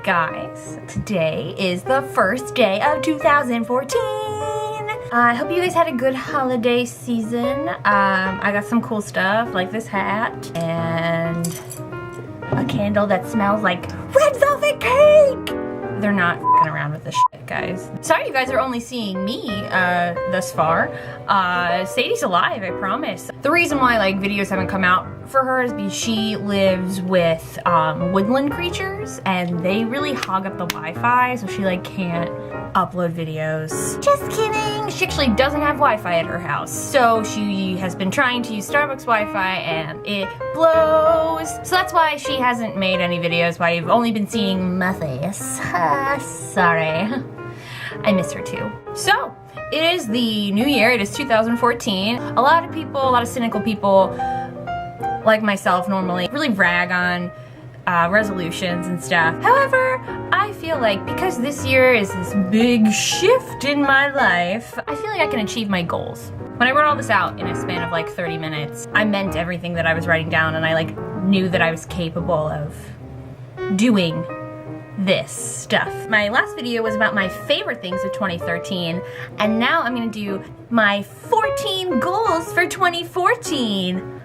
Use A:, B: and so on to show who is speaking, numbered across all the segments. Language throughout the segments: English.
A: guys, today is the first day of 2014. I hope you guys had a good holiday season. I got some cool stuff like this hat and a candle that smells like red velvet cake. They're not f***ing around with this shit, guys. Sorry you guys are only seeing me thus far. Sadie's alive, I promise. The reason why like videos haven't come out for her is because she lives with woodland creatures and they really hog up the Wi-Fi, so she like can't upload videos. Just kidding. She actually doesn't have Wi-Fi at her house, so she has been trying to use Starbucks Wi-Fi and it blows. So that's why she hasn't made any videos, why you've only been seeing my face. Sorry. I miss her too. So, it is the new year, it is 2014. A lot of people, a lot of cynical people, like myself normally, really rag on resolutions and stuff. However, I feel like because this year is this big shift in my life, I feel like I can achieve my goals. When I wrote all this out in a span of like 30 minutes, I meant everything that I was writing down and I like knew that I was capable of doing this stuff. My last video was about my favorite things of 2013, and now I'm gonna do my 14 goals for 2014.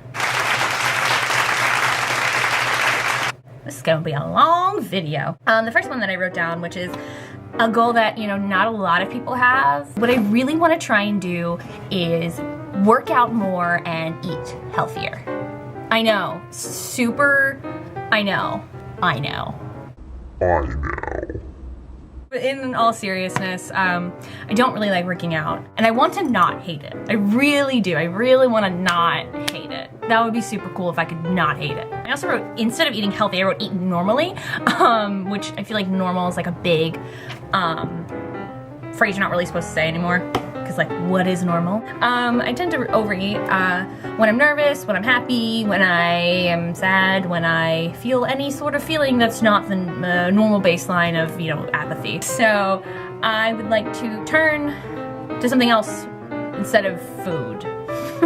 A: This is gonna be a long video. The first one that I wrote down, which is a goal that, you know, not a lot of people have. What I really wanna try and do is work out more and eat healthier. I know, I know. But in all seriousness, I don't really like working out, and I want to not hate it. I really do. I really want to not hate it. That would be super cool if I could not hate it. I also wrote, instead of eating healthy, I wrote eat normally, which I feel like normal is like a big phrase you're not really supposed to say anymore. Because like, what is normal? I tend to overeat when I'm nervous, when I'm happy, when I am sad, when I feel any sort of feeling that's not the normal baseline of, you know, apathy. So I would like to turn to something else instead of food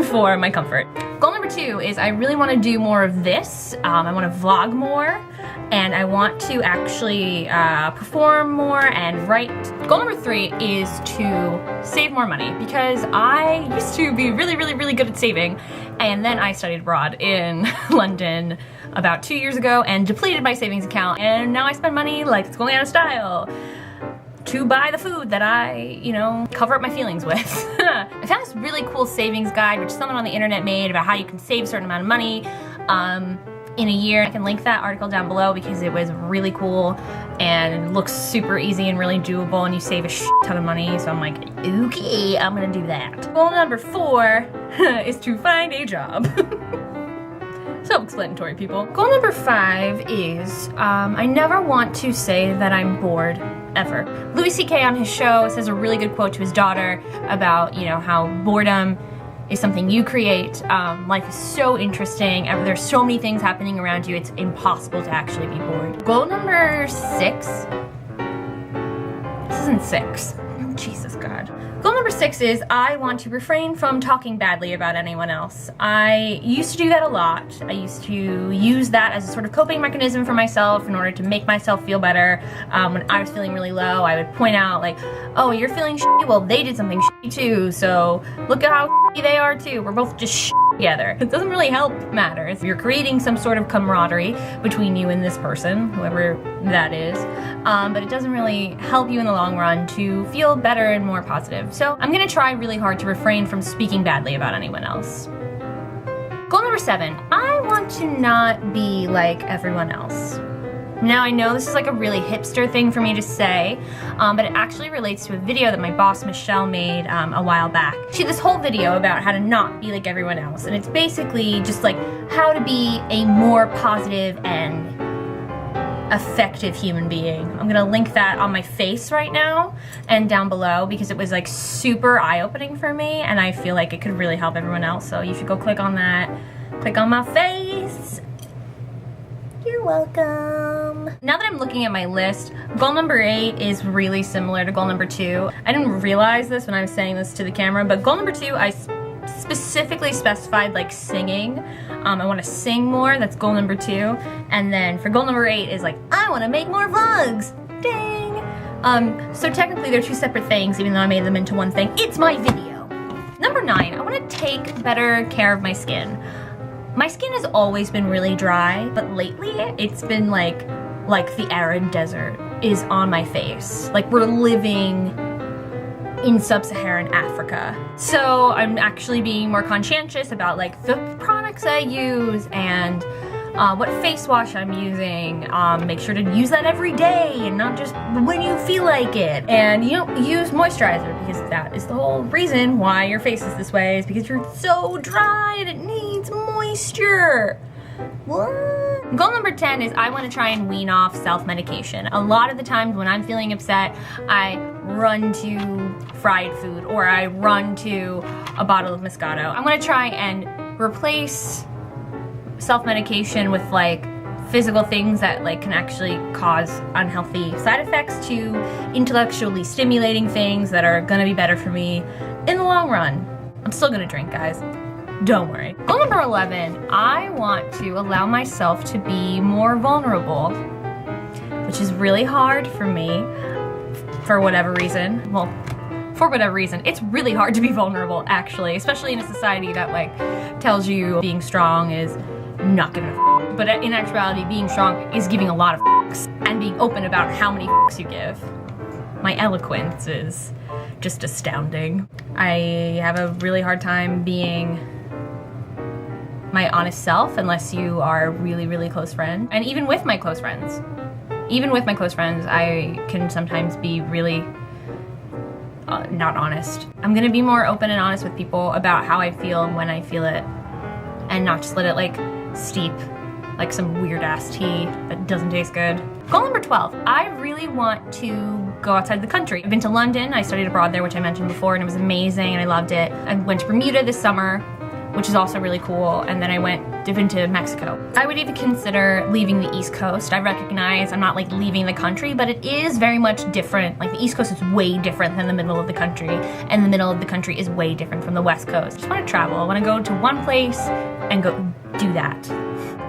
A: for my comfort. Goal number 2 is I really want to do more of this. I want to vlog more. And I want to actually perform more and write. Goal number 3 is to save more money, because I used to be really good at saving, and then I studied abroad in London about 2 years ago and depleted my savings account, and now I spend money like it's going out of style to buy the food that I, you know, cover up my feelings with. I found this really cool savings guide, which someone on the internet made, about how you can save a certain amount of money in a year. I can link that article down below because it was really cool and it looks super easy and really doable, and you save a ton of money. So I'm like, okay, I'm gonna do that. Goal number 4 is to find a job. Self-explanatory, people. Goal number 5 is I never want to say that I'm bored, ever. Louis C.K. on his show says a really good quote to his daughter about, you know, how boredom is something you create. Life is so interesting. There's so many things happening around you, it's impossible to actually be bored. Goal number 6. This isn't 6. Oh, Jesus God. Goal number 6 is I want to refrain from talking badly about anyone else. I used to do that a lot. I used to use that as a sort of coping mechanism for myself in order to make myself feel better. When I was feeling really low, I would point out like, oh, you're feeling shitty? Well, they did something shitty too, so look at how shitty they are too. We're both just shitty together. It doesn't really help matters. You're creating some sort of camaraderie between you and this person, whoever that is, but it doesn't really help you in the long run to feel better and more positive. So I'm gonna try really hard to refrain from speaking badly about anyone else. Goal number 7, I want to not be like everyone else. Now I know this is like a really hipster thing for me to say, but it actually relates to a video that my boss Michelle made a while back. She had this whole video about how to not be like everyone else, and it's basically just like how to be a more positive and effective human being. I'm gonna link that on my face right now and down below because it was like super eye-opening for me, and I feel like it could really help everyone else, so you should go click on that. Click on my face. You're welcome. Now that I'm looking at my list, goal number 8 is really similar to goal number 2. I didn't realize this when I was saying this to the camera, but goal number 2, I specifically specified like singing. I want to sing more, that's goal number 2. And then for goal number 8 is like, I want to make more vlogs. Ding! So technically they're 2 separate things, even though I made them into one thing. It's my video. Number 9, I want to take better care of my skin. My skin has always been really dry, but lately it's been like the arid desert is on my face. Like we're living in sub-Saharan Africa. So I'm actually being more conscientious about like the products I use and what face wash I'm using. Make sure to use that every day and not just when you feel like it. And you know, use moisturizer, because that is the whole reason why your face is this way, is because you're so dry and it needs moisture. What? Goal number 10 is I want to try and wean off self-medication. A lot of the times when I'm feeling upset, I run to fried food or I run to a bottle of Moscato. I'm going to try and replace self-medication with like physical things that like can actually cause unhealthy side effects to intellectually stimulating things that are going to be better for me in the long run. I'm still going to drink, guys. Don't worry. Goal number 11, I want to allow myself to be more vulnerable, which is really hard for me for whatever reason. Well, for whatever reason. It's really hard to be vulnerable, actually, especially in a society that like tells you being strong is not giving a f. But in actuality, being strong is giving a lot of f***s and being open about how many f***s you give. My eloquence is just astounding. I have a really hard time being my honest self unless you are a really, really close friend. And even with my close friends, I can sometimes be really not honest. I'm gonna be more open and honest with people about how I feel and when I feel it, and not just let it like steep like some weird ass tea that doesn't taste good. Goal number 12, I really want to go outside the country. I've been to London, I studied abroad there, which I mentioned before, and it was amazing and I loved it. I went to Bermuda this summer, which is also really cool, and then I went into Mexico. I would even consider leaving the East Coast. I recognize I'm not like leaving the country, but it is very much different. Like the East Coast is way different than the middle of the country, and the middle of the country is way different from the West Coast. I just want to travel. I want to go to one place and go do that.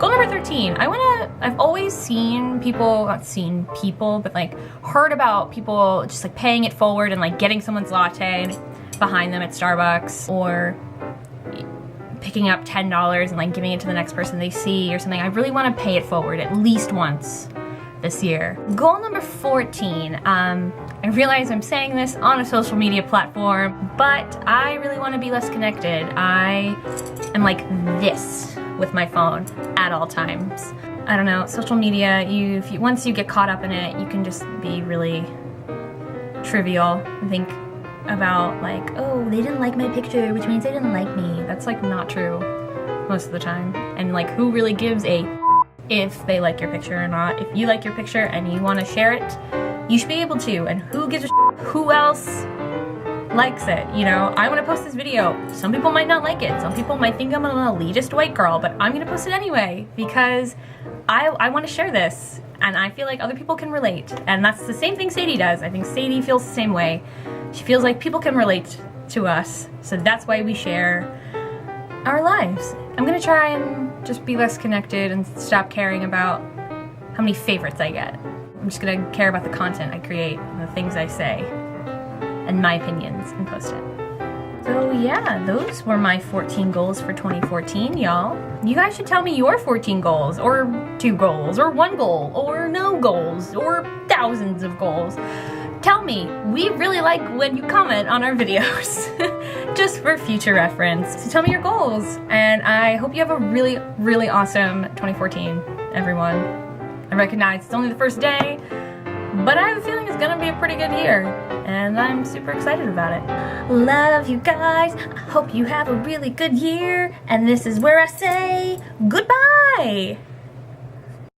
A: Goal number 13, I've always seen people, not seen people, but like heard about people just like paying it forward and like getting someone's latte behind them at Starbucks, or picking up $10 and like giving it to the next person they see or something. I really want to pay it forward at least once this year. Goal number 14, I realize I'm saying this on a social media platform, but I really want to be less connected. I am like this with my phone at all times. I don't know, social media, once you get caught up in it, you can just be really trivial and think about like, oh, they didn't like my picture, which means they didn't like me. That's like not true most of the time. And like, who really gives a if they like your picture or not? If you like your picture and you want to share it, you should be able to. And who gives a who else likes it? You know, I want to post this video. Some people might not like it. Some people might think I'm an elitist white girl, but I'm gonna post it anyway because I want to share this, and I feel like other people can relate. And that's the same thing Sadie does. I think Sadie feels the same way. She feels like people can relate to us, so that's why we share our lives. I'm gonna try and just be less connected and stop caring about how many favorites I get. I'm just gonna care about the content I create and the things I say and my opinions and post it. So yeah, those were my 14 goals for 2014, y'all. You guys should tell me your 14 goals, or 2 goals, or 1 goal, or no goals, or thousands of goals. Tell me, we really like when you comment on our videos, just for future reference. So tell me your goals, and I hope you have a really, really awesome 2014, everyone. I recognize it's only the first day, but I have a feeling it's gonna be a pretty good year, and I'm super excited about it. Love you guys, I hope you have a really good year, and this is where I say goodbye!